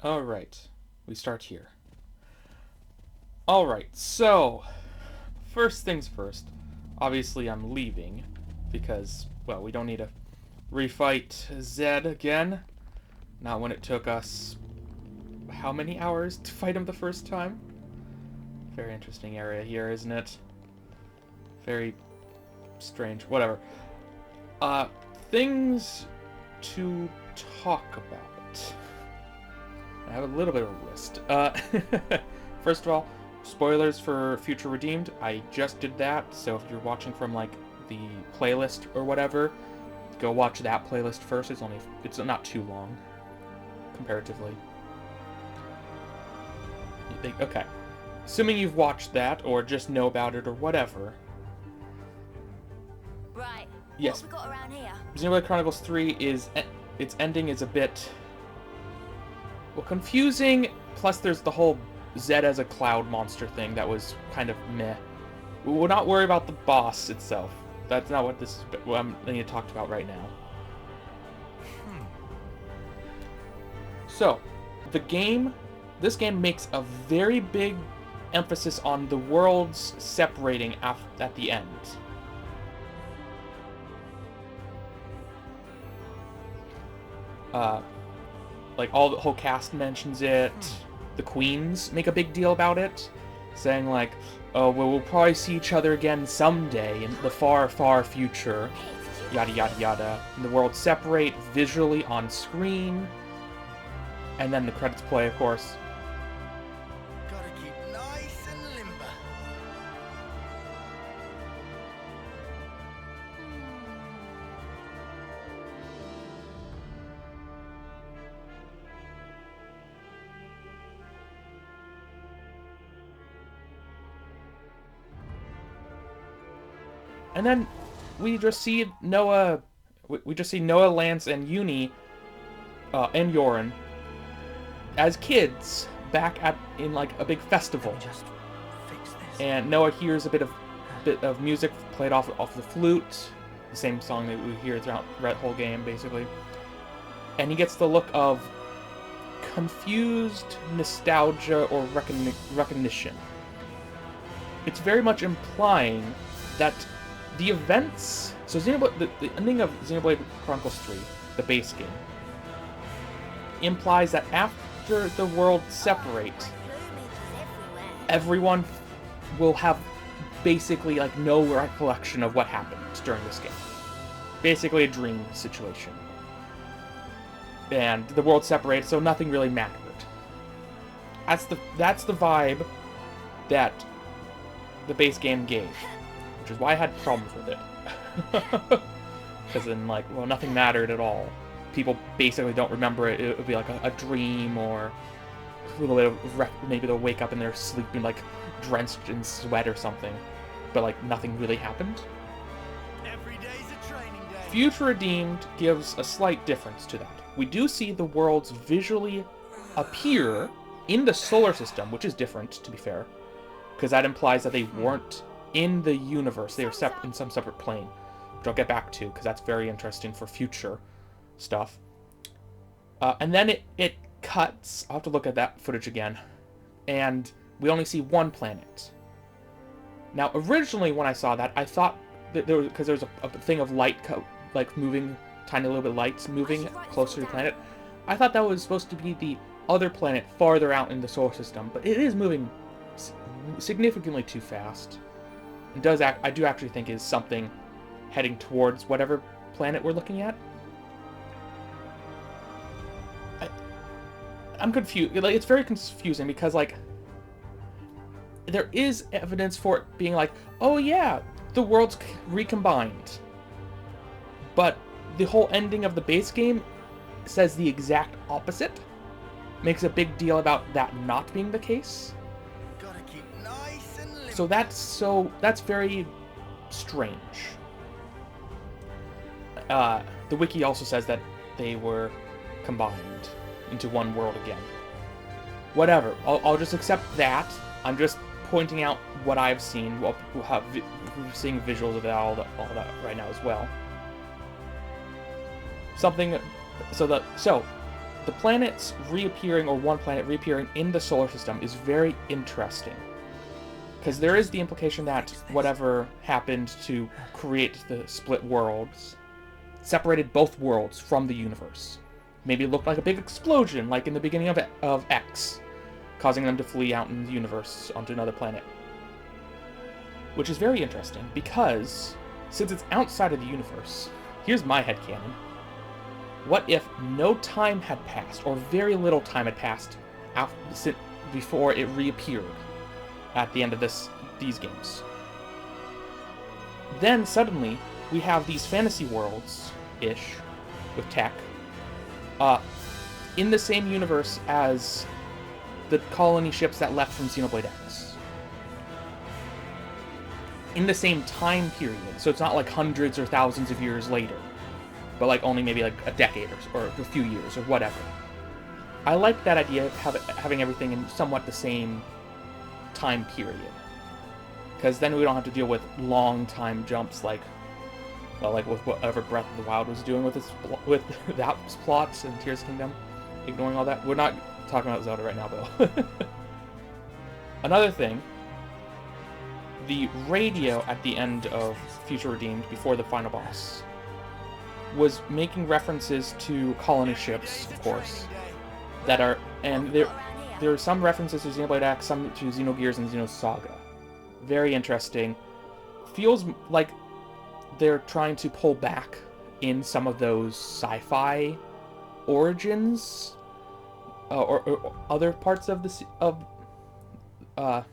Alright, we start here. Alright, so, first things first. Obviously, I'm leaving because, well, we don't need to refight Zed again. Not when it took us how many hours to fight him the first time? Very interesting area here, isn't it? Very strange. Whatever. Things to talk about. I have a little bit of a list. First of all, spoilers for Future Redeemed. I just did that, so if you're watching from like the playlist or whatever, go watch that playlist first. It's not too long, comparatively. Okay. Assuming you've watched that or just know about it or whatever. Right. Yes. What have we got around here? Xenoblade Chronicles 3 its ending is a bit, well, confusing, plus there's the whole Zed as a cloud monster thing that was kind of meh. We will not worry about the boss itself. That's not what I'm going to talk about right now. So, this game makes a very big emphasis on the worlds separating at the end. Like the whole cast mentions it. The queens make a big deal about it, saying like, "Oh, well, we'll probably see each other again someday in the far, far future." Yada yada yada. And the worlds separate visually on screen, and then the credits play, of course. Gotta keep nice and limber. And then we just see Noah. We just see Noah, Lance, and Uni, and Yorin as kids back in like a big festival. Just fix this. And Noah hears a bit of music played off the flute, the same song that we hear throughout the whole game, basically. And he gets the look of confused nostalgia or recognition. It's very much implying that the events. So the ending of Xenoblade Chronicles 3, the base game, implies that after the worlds separate, everyone will have basically like no recollection of what happened during this game. Basically a dream situation. And the world separates, so nothing really mattered. That's the vibe that the base game gave, which is why I had problems with it. Because then, like, well, nothing mattered at all. People basically don't remember it. It would be like a dream, or a little bit of maybe they'll wake up and they're sleeping like drenched in sweat or something, but like nothing really happened. Every day's a training day. Future Redeemed gives a slight difference to that. We do see the worlds visually appear in the solar system, which is different, to be fair, because that implies that they weren't in the universe. They were in some separate plane, which I'll get back to, because that's very interesting for future stuff. And then it cuts. I'll have to look at that footage again, and we only see one planet. Now, originally when I saw that, I thought that there was a thing of light like moving, tiny little bit lights moving closer to the planet. I thought that was supposed to be the other planet farther out in the solar system, but it is moving significantly too fast. I do actually think is something heading towards whatever planet we're looking at. I'm confused. Like, it's very confusing because, like, there is evidence for it being like, oh yeah, the worlds recombined. But the whole ending of the base game says the exact opposite. Makes a big deal about that not being the case. Gotta keep nice and limber. So that's very strange. The wiki also says that they were combined into one world again. Whatever, I'll just accept that. I'm just pointing out what I've seen. We're seeing visuals of all that right now as well. So the planets reappearing, or one planet reappearing in the solar system, is very interesting. Because there is the implication that whatever happened to create the split worlds separated both worlds from the universe. Maybe it looked like a big explosion, like in the beginning of X, causing them to flee out in the universe onto another planet. Which is very interesting, because since it's outside of the universe, here's my headcanon. What if no time had passed, or very little time had passed before it reappeared at the end of these games? Then suddenly we have these fantasy worlds-ish with tech in the same universe as the colony ships that left from Xenoblade X. In the same time period, so it's not like hundreds or thousands of years later, but like only maybe like a decade or a few years or whatever. I like that idea of having everything in somewhat the same time period, because then we don't have to deal with long time jumps like with whatever Breath of the Wild was doing with that plot in Tears Kingdom. Ignoring all that, we're not talking about Zelda right now, though. Another thing, the radio at the end of Future Redeemed, before the final boss, was making references to colony ships, of course, that are, and there are some references to Xenoblade X, some to Xenogears and Xenosaga. Very interesting. Feels like they're trying to pull back in some of those sci-fi origins, or other parts of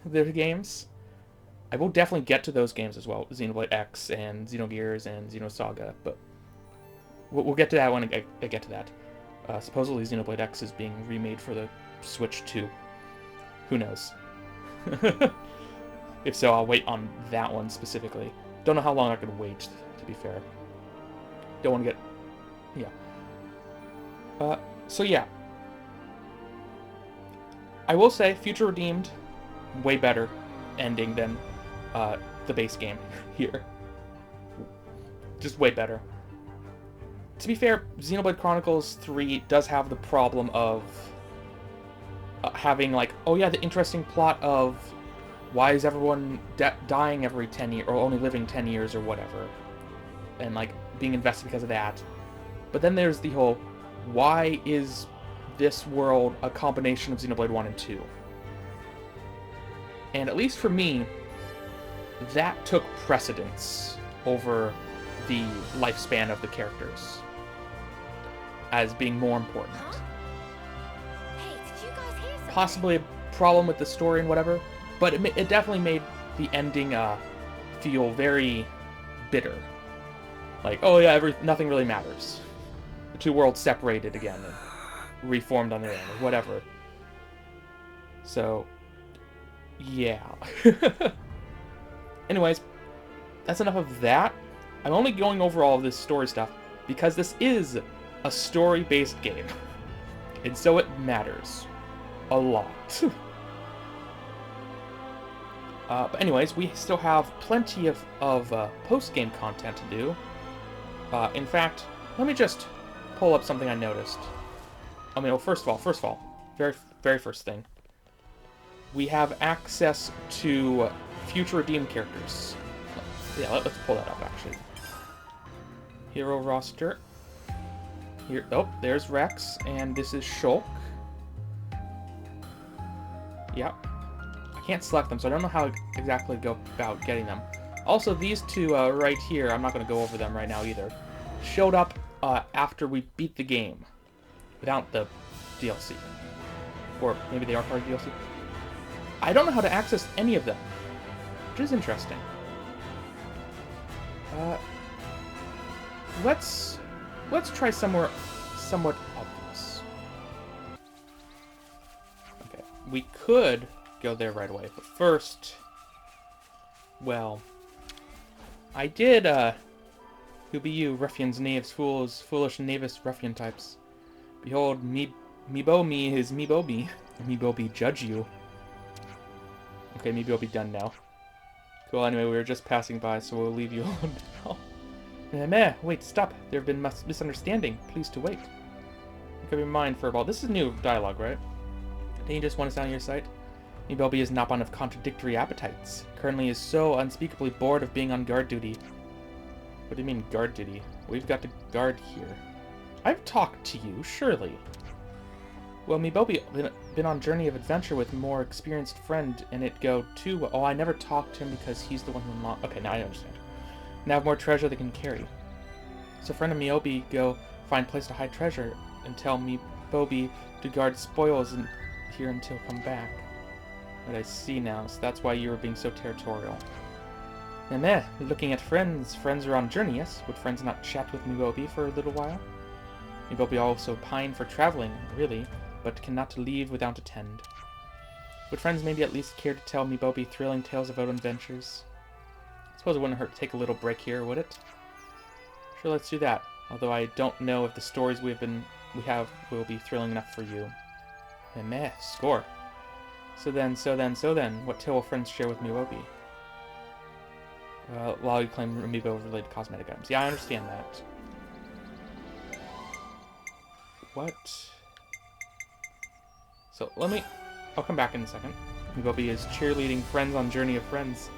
their games. I will definitely get to those games as well, Xenoblade X and Xenogears and Xenosaga, but we'll get to that when I get to that. Supposedly Xenoblade X is being remade for the Switch 2. Who knows? If so, I'll wait on that one specifically. Don't know how long I could wait, to be fair. Don't want to get... yeah. So yeah. I will say, Future Redeemed, way better ending than the base game here. Just way better. To be fair, Xenoblade Chronicles 3 does have the problem of having, like, oh yeah, the interesting plot of why is everyone dying every 10 years, or only living 10 years or whatever, and, like, being invested because of that. But then there's the whole, why is this world a combination of Xenoblade 1 and 2? And at least for me, that took precedence over the lifespan of the characters as being more important. Huh? Hey, did you guys hear something? Possibly a problem with the story and whatever, but it definitely made the ending feel very bitter. Like, oh yeah, nothing really matters. The two worlds separated again and reformed on their own, or whatever. So, yeah. Anyways, that's enough of that. I'm only going over all of this story stuff because this is a story-based game. And so it matters. A lot. But anyways, we still have plenty of post-game content to do. In fact, let me just pull up something I noticed. I mean, well, first of all, very first thing. We have access to future redeemed characters. Yeah, let's pull that up, actually. Hero roster. Here, oh, there's Rex, and this is Shulk. Yep. I can't select them, so I don't know how exactly to go about getting them. Also, these two right here, I'm not going to go over them right now either, showed up after we beat the game, without the DLC. Or maybe they are part of the DLC. I don't know how to access any of them, which is interesting. Let's try somewhere somewhat obvious. Okay, we could go there right away, but first, well, I did, who be you, ruffians, knaves, fools, foolish, knavish, ruffian types? Behold, me bo me is me bo be judge you. Okay, maybe I'll be done now. Cool, anyway, we were just passing by, so we'll leave you alone now. Meh, wait, stop. There have been misunderstanding. Please to wait. You could be mine for a while. This is new dialogue, right? Didn't you just want to sound your sight? Mibobi is not one of contradictory appetites. Currently is so unspeakably bored of being on guard duty. What do you mean, guard duty? We've got to guard here. I've talked to you, surely. Well, Mibobi been on journey of adventure with more experienced friend, and it go too well. Oh, I never talked to him because he's the one who unlocked. Okay, now I understand. Now have more treasure they can carry. So friend of Mibobi go find place to hide treasure and tell Mibobi to guard spoils and here until come back. But I see now, so that's why you were being so territorial. Meh, looking at friends. Friends are on journey, yes? Would friends not chat with Mibobi for a little while? Mibobi also pine for traveling, really, but cannot leave without attend. Would friends maybe at least care to tell Mibobi thrilling tales of out adventures? I suppose it wouldn't hurt to take a little break here, would it? Sure, let's do that. Although I don't know if the stories we have will be thrilling enough for you. Meh, score. So then, what tale will friends share with Mibobi? While you claim amiibo-related cosmetic items. Yeah, I understand that. What? So, I'll come back in a second. Mibobi is cheerleading friends on Journey of Friends.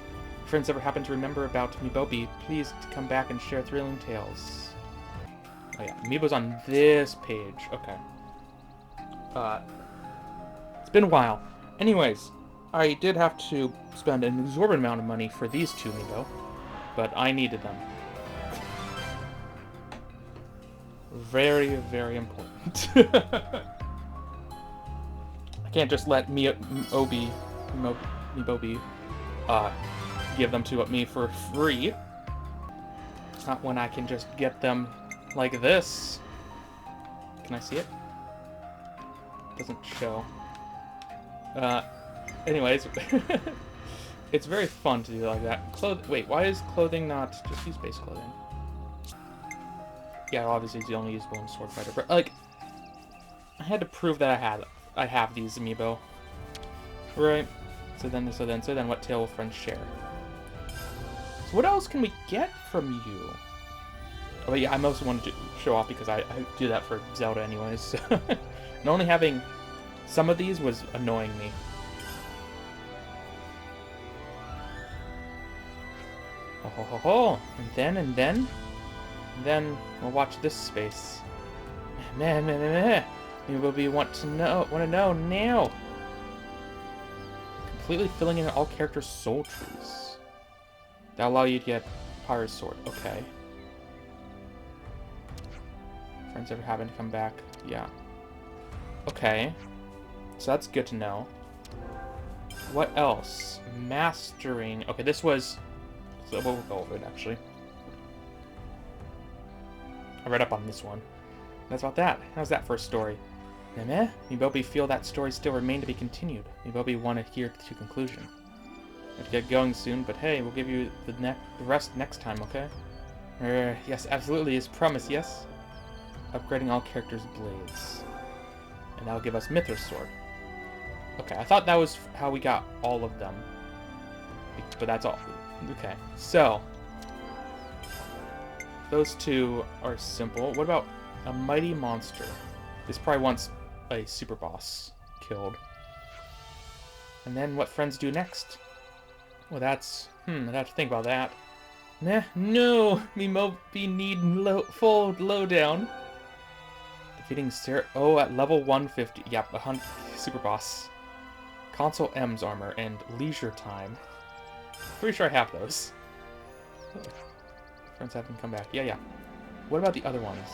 If friends ever happen to remember about Mibobi, please come back and share thrilling tales. Oh yeah, Amiibo's on this page. Okay. It's been a while. Anyways, I did have to spend an exorbitant amount of money for these two Amiibo, but I needed them. Very, very important. I can't just let Mibobi give them to me for free. Not when I can just get them like this. Can I see it? Doesn't show. Anyways, it's very fun to do like that. Wait, why is clothing not just use base clothing? Yeah, obviously it's the only usable in Sword Fighter, but like, I had to prove that I have these amiibo, right? So then, what tale will friends share? So what else can we get from you? Oh yeah, I mostly wanted to show off because I do that for Zelda anyways. And only having some of these was annoying me. Oh ho ho ho! And then we'll watch this space. Mibobi want to know now. Completely filling in all characters' soul trees. That'll allow you to get Pyro's sword. Okay. Friends ever happen to come back? Yeah. Okay. So that's good to know. What else? Mastering. Okay, this was... So we'll go over it, actually. I read up on this one. That's about that. How's that first story? Mibobi feel that story still remain to be continued. Mibobi want to hear to conclusion. Have to get going soon, but hey, we'll give you the rest next time, okay? Yes, absolutely, as promised, yes? Upgrading all characters' blades. And that'll give us Mithra's sword. Okay, I thought that was how we got all of them. But that's all. Okay, so... those two are simple. What about a mighty monster? This probably wants a super boss killed. And then what friends do next? Well, that's... I'd have to think about that. No! Mibobi need full lowdown. Defeating Sarah... Oh, at level 150. Yep, super boss. Console M's armor and leisure time. Pretty sure I have those. Friends have them come back. Yeah. What about the other ones?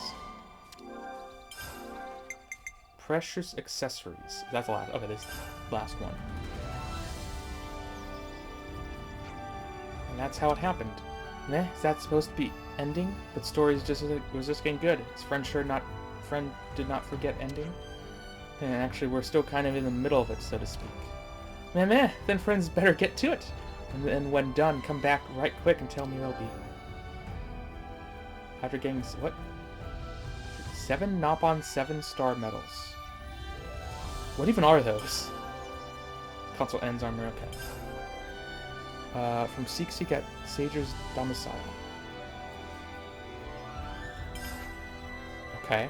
Precious accessories. That's the last. Okay, this last one. And that's how it happened. Is that supposed to be ending? But stories was just getting good. Is friend did not forget ending? And actually, we're still kind of in the middle of it, so to speak. Then friends better get to it. And then when done, come back right quick and tell me Mibobi. After getting what? 7 Nopon 7-star medals. What even are those? Console ends armor, okay. From Seek at Sager's domicile. Okay.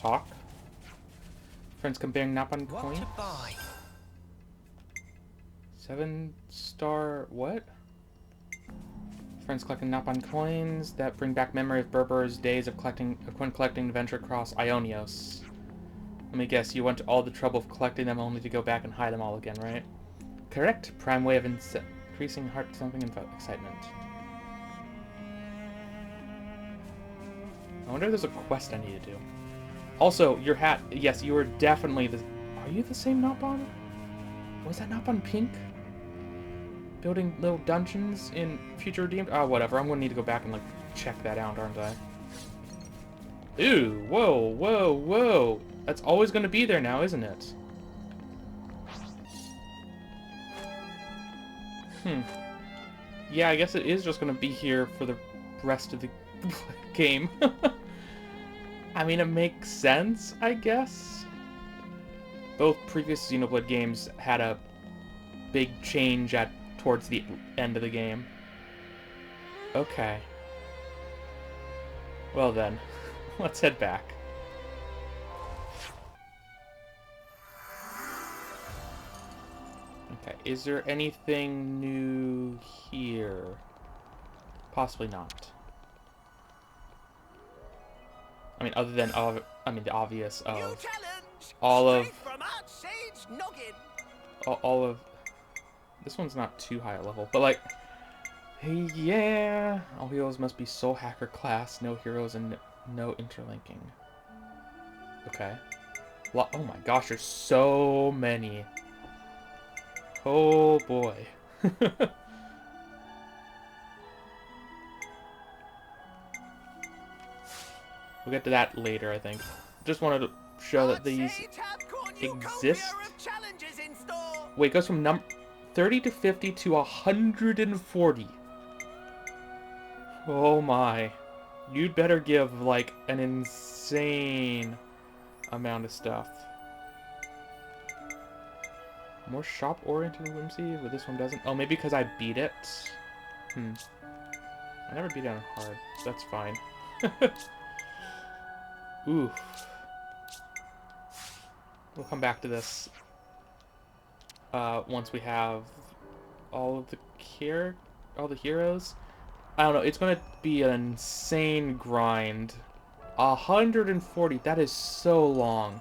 talk. Friends comparing Napon What coins. to buy? 7-star what? Friends collecting Napon coins that bring back memory of Berber's days of when collecting adventure across Ionios. Let me guess, you went to all the trouble of collecting them only to go back and hide them all again, right? Correct. Prime way of increasing heart-thumping and excitement. I wonder if there's a quest I need to do. Also, your hat. Yes, you are definitely the... Are you the same Napon? Was that Napon pink? Building little dungeons in Future Redeemed? Oh, whatever. I'm gonna need to go back and, like, check that out, aren't I? Ew. Whoa, whoa, whoa. That's always gonna be there now, isn't it? Yeah, I guess it is just gonna be here for the rest of the game. I mean, it makes sense, I guess. Both previous Xenoblade games had a big change towards the end of the game. Okay. Well then, let's head back. Okay, is there anything new here? Possibly not. I mean, other than the obvious of all of this one's not too high a level, but like, hey, yeah, all heroes must be soul hacker class, no heroes and no interlinking. Okay. Oh my gosh, there's so many. Oh boy. We'll get to that later, I think. Just wanted to show that these exist. Wait, it goes from 30 to 50 to 140. Oh my. You'd better give, like, an insane amount of stuff. More shop-oriented whimsy, but this one doesn't. Oh, maybe because I beat it? I never beat it on hard. That's fine. Oof. We'll come back to this once we have all of the heroes. I don't know. It's gonna be an insane grind. 140. That is so long.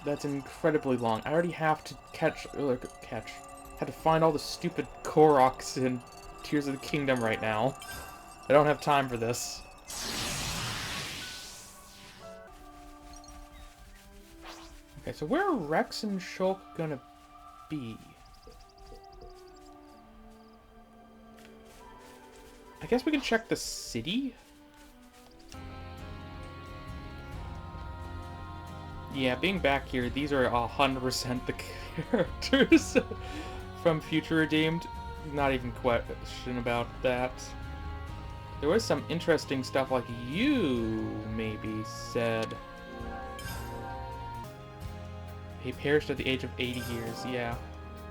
That's incredibly long. I already have to had to find all the stupid Koroks in Tears of the Kingdom right now. I don't have time for this. Okay, so where are Rex and Shulk gonna be? I guess we can check the city? Yeah, being back here, these are 100% the characters from Future Redeemed. Not even question about that. There was some interesting stuff like you maybe said. He perished at the age of 80 years, yeah.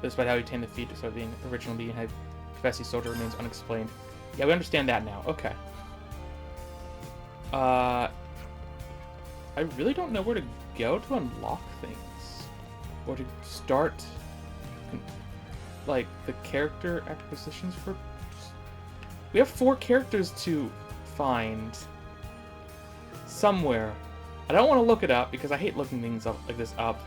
Despite how he attained the feat, so the original being had Confessy soldier remains unexplained. Yeah, we understand that now. Okay. I really don't know where to go to unlock things. Or to start, like, the character acquisitions for... We have 4 characters to find somewhere. I don't want to look it up because I hate looking things up like this up.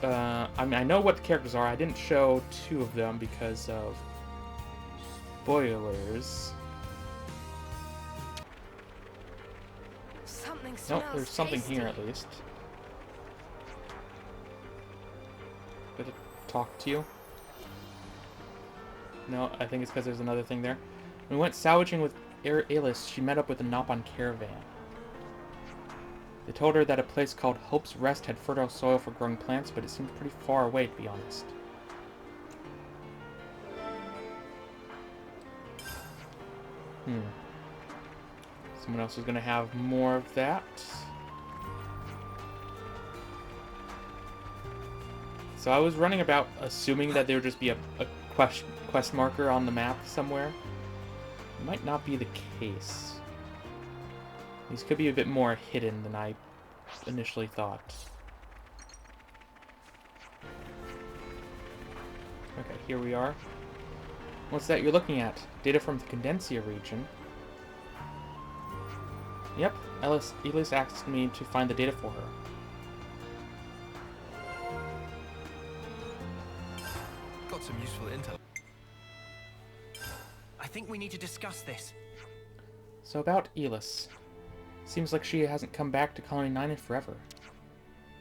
I mean, I know what the characters are. I didn't show 2 of them because of spoilers. Nope, there's something here at least. Good to talk to you. No, I think it's because there's another thing there. When we went salvaging with Eilis, she met up with a Napon caravan. They told her that a place called Hope's Rest had fertile soil for growing plants, but it seemed pretty far away, to be honest. Someone else is going to have more of that. So I was running about assuming that there would just be a quest marker on the map somewhere. It might not be the case. These could be a bit more hidden than I initially thought. Okay, here we are. What's that you're looking at? Data from the Condensia region. Yep, Eilis asked me to find the data for her. Got some useful intel. I think we need to discuss this. So about Eilis. Seems like she hasn't come back to Colony 9 in forever.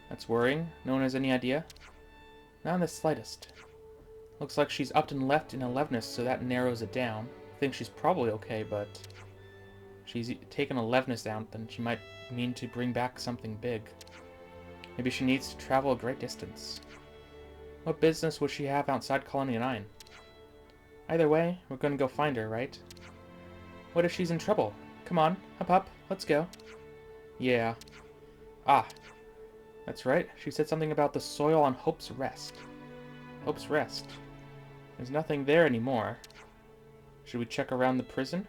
That's worrying. No one has any idea? Not in the slightest. Looks like she's upped and left in 11th, so that narrows it down. I think she's probably okay, but she's taken 11th down, then she might mean to bring back something big. Maybe she needs to travel a great distance. What business would she have outside Colony 9? Either way, we're gonna go find her, right? What if she's in trouble? Come on, up, let's go. Yeah. Ah. That's right, she said something about the soil on Hope's Rest. Hope's Rest. There's nothing there anymore. Should we check around the prison?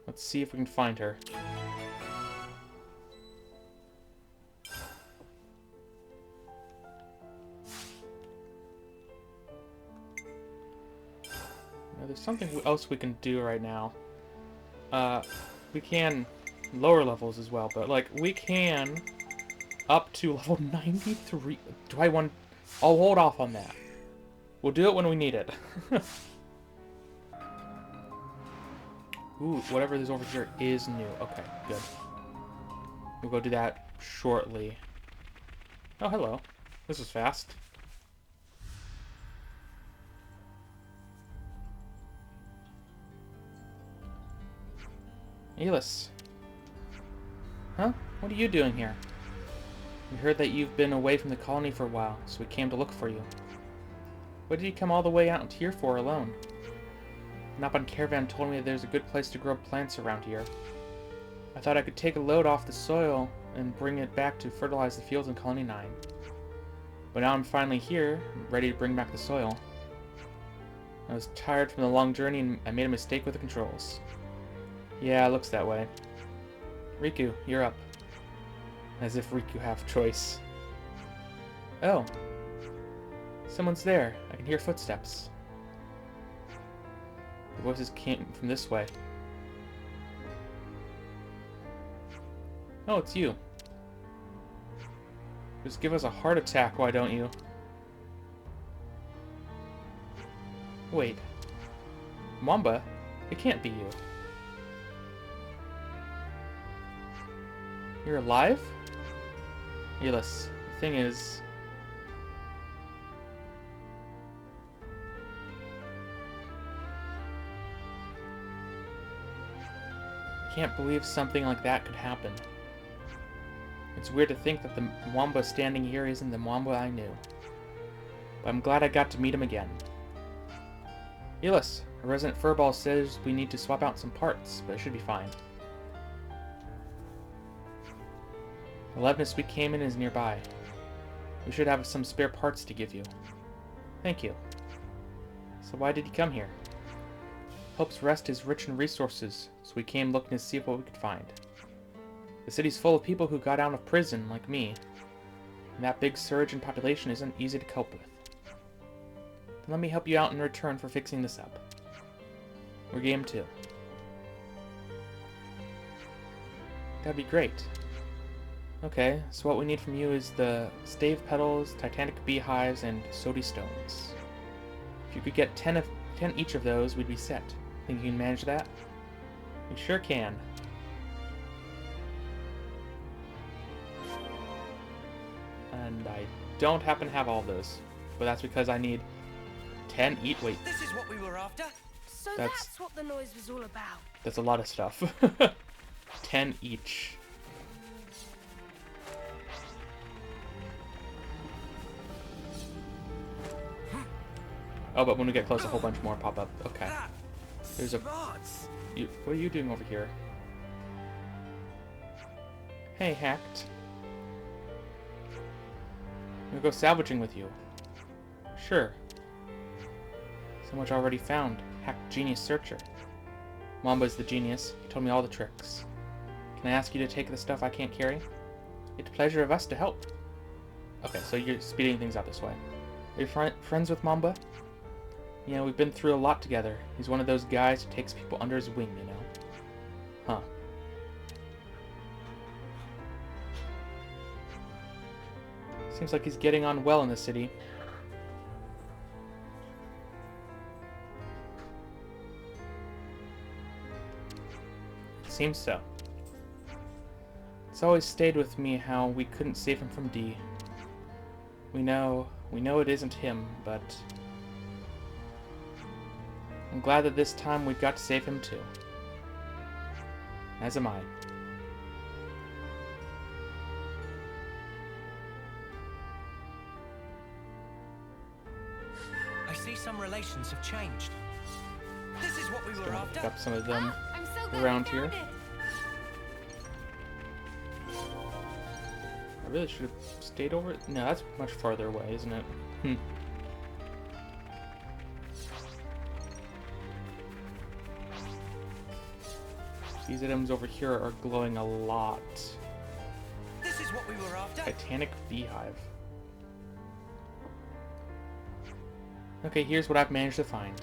Let's see if we can find her. Now, there's something else we can do right now. We can lower levels as well, but like we can up to level 93. Do I want? I'll hold off on that. We'll do it when we need it. Ooh, whatever is over here is new. Okay, good. We'll go do that shortly. Oh, hello. This was fast. Eilis. Huh? What are you doing here? We heard that you've been away from the colony for a while, so we came to look for you. What did you come all the way out here for alone? An up-on caravan told me that there's a good place to grow plants around here. I thought I could take a load off the soil and bring it back to fertilize the fields in Colony 9. But now I'm finally here, ready to bring back the soil. I was tired from the long journey and I made a mistake with the controls. Yeah, it looks that way. Riku, you're up. As if Riku have choice. Oh. Someone's there. I can hear footsteps. The voices came from this way. Oh, it's you. Just give us a heart attack, why don't you? Wait. Mwamba? It can't be you. You're alive? Eilis, the thing is... I can't believe something like that could happen. It's weird to think that the Mwamba standing here isn't the Mwamba I knew. But I'm glad I got to meet him again. Eilis, a resident furball says we need to swap out some parts, but it should be fine. The Leibniz we came in is nearby. We should have some spare parts to give you. Thank you. So why did you come here? Hope's Rest is rich in resources, so we came looking to see what we could find. The city's full of people who got out of prison, like me, and that big surge in population isn't easy to cope with. Then let me help you out in return for fixing this up. We're game 2. That'd be great. Okay, so what we need from you is the stave petals, titanic beehives, and sody stones. If you could get 10 each of those, we'd be set. Think you can manage that? We sure can. And I don't happen to have all of those, but that's because I need 10 each. Wait, This is what we were after. So That's- that's what the noise was all about. that's a lot of stuff. 10 each. Oh, but when we get close, a whole bunch more pop up. Okay. That There's a... smarts. What are you doing over here? Hey, Hacked. I'm gonna go salvaging with you. Sure. So much already found. Hacked Genius Searcher. Mamba's the genius. He told me all the tricks. Can I ask you to take the stuff I can't carry? It's a pleasure of us to help. Okay, so you're speeding things up this way. Are you friends with Mamba? Yeah, we've been through a lot together. He's one of those guys who takes people under his wing, you know? Huh. Seems like he's getting on well in the city. Seems so. It's always stayed with me how we couldn't save him from D. We know it isn't him, but I'm glad that this time we got to save him too. As am I. I see some relations have changed. This is what we were Gonna after. pick up some of them Ah, I'm so glad around we here. found it. I really should have stayed over. No, that's much farther away, isn't it? These items over here are glowing a lot. This is what we were after. Titanic beehive. Okay, here's what I've managed to find.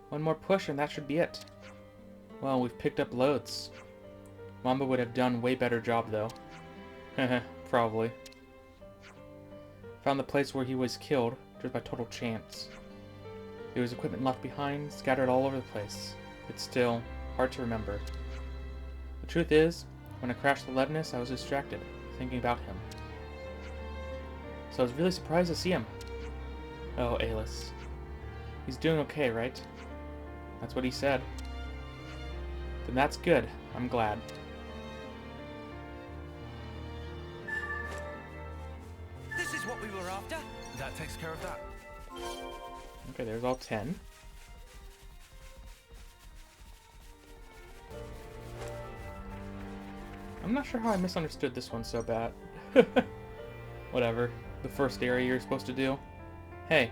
One more push and that should be it. Well, we've picked up loads. Mamba would have done way better job though. Probably. Found the place where he was killed, just by total chance. There was equipment left behind, scattered all over the place. It's still hard to remember. The truth is, when I crashed the Leibniz, I was distracted, thinking about him. So I was really surprised to see him. Oh, Eilis. He's doing okay, right? That's what he said. Then that's good. I'm glad. This is what we were after. That takes care of that. Okay, there's all 10. I'm not sure how I misunderstood this one so bad. Whatever. The first area you're supposed to do. Hey.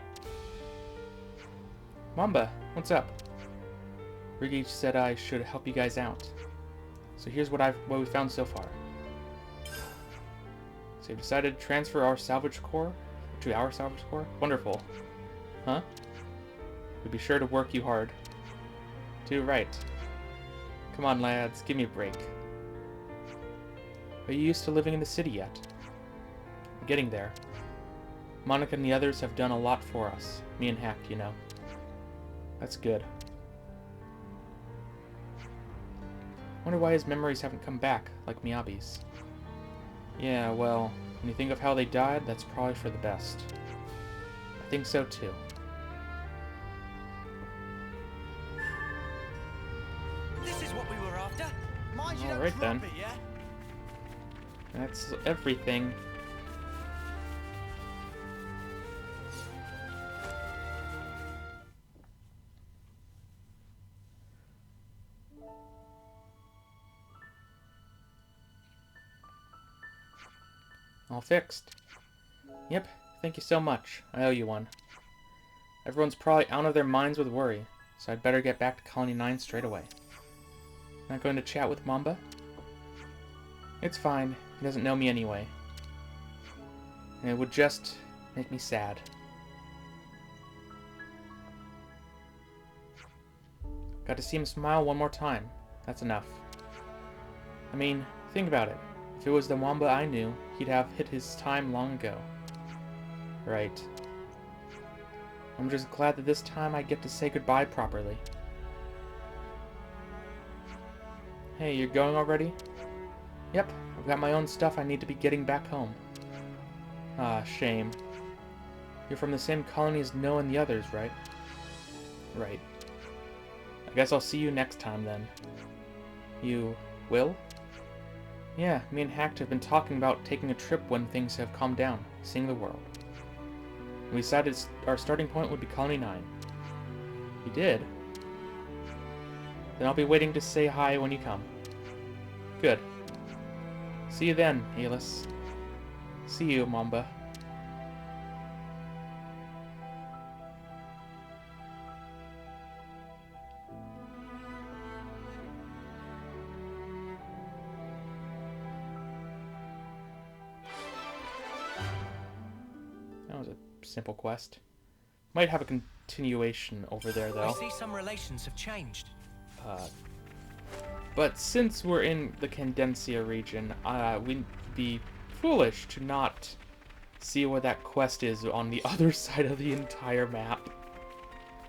Mamba, what's up? Rigi said I should help you guys out. So here's what we found so far. So you've decided to transfer our salvage core to our salvage core? Wonderful. Huh? We'll be sure to work you hard. Do right. Come on, lads, give me a break. Are you used to living in the city yet? We're getting there. Monica and the others have done a lot for us. Me and Hack, you know. That's good. Wonder why his memories haven't come back, like Miyabi's. Yeah, well, when you think of how they died, that's probably for the best. I think so too. This is what we were after. Mind you All don't right, drop then. it, yeah? That's everything. All fixed. Yep, thank you so much. I owe you one. Everyone's probably out of their minds with worry, so I'd better get back to Colony 9 straight away. Not going to chat with Mamba? It's fine. He doesn't know me anyway. And it would just make me sad. Got to see him smile one more time. That's enough. I mean, think about it. If it was the Mamba I knew, he'd have hit his time long ago. Right. I'm just glad that this time I get to say goodbye properly. Hey, you're going already? Yep, I've got my own stuff I need to be getting back home. Ah, shame. You're from the same colony as Noah and the others, right? Right. I guess I'll see you next time then. You will? Yeah, me and Hacked have been talking about taking a trip when things have calmed down, seeing the world. We decided our starting point would be Colony 9. You did? Then I'll be waiting to say hi when you come. Good. See you then, Eilis. See you, Mamba. simple quest. Might have a continuation over there, I though. see some relations have changed. But since we're in the Candencia region, we'd be foolish to not see what that quest is on the other side of the entire map.